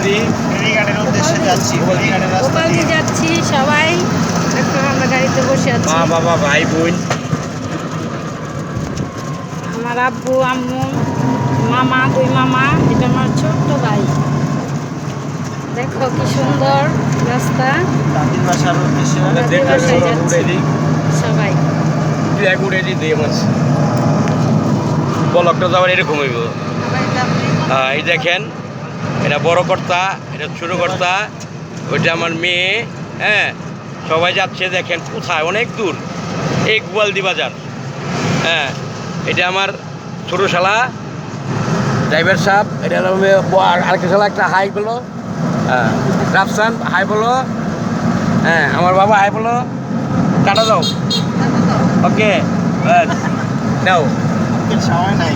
ফেরিঘাটের উদ্দেশ্যে যাচ্ছি, ফেরিঘাটের রাস্তা গোপালদি দিয়ে। যাচ্ছি সবাই। এখন আমরা গাড়িতে বসে আছি। মা বাবা ভাই বোন আমার আব্বু আম্মু মামা, দুই মামা, এটা আমার ছোট্ট ভাই। দেখো কি সুন্দর রাস্তা। দাদির বাসার উদ্দেশ্যে দাদির বাসায় যাচ্ছি সবাই। উড়ে দিয়ে মাছ বলকটা যাবার এরকম হইব। এই দেখেন, এটা বড় কর্তা, এটা ছোট কর্তা, ওইটা আমার মেয়ে। হ্যাঁ, সবাই যাচ্ছে। দেখেন কোথায়, অনেক দূর, এই গোয়ালদি বাজার। হ্যাঁ, এটা আমার ছোট শালা ড্রাইভার সাহেব। এটা হলো আরেকটা শালা, একটা হাই বলো। হ্যাঁ, রাফসান হাই বলো। হ্যাঁ, আমার বাবা হাই বলো। টাটা দাও। ওকে, নাও। সময় নাই।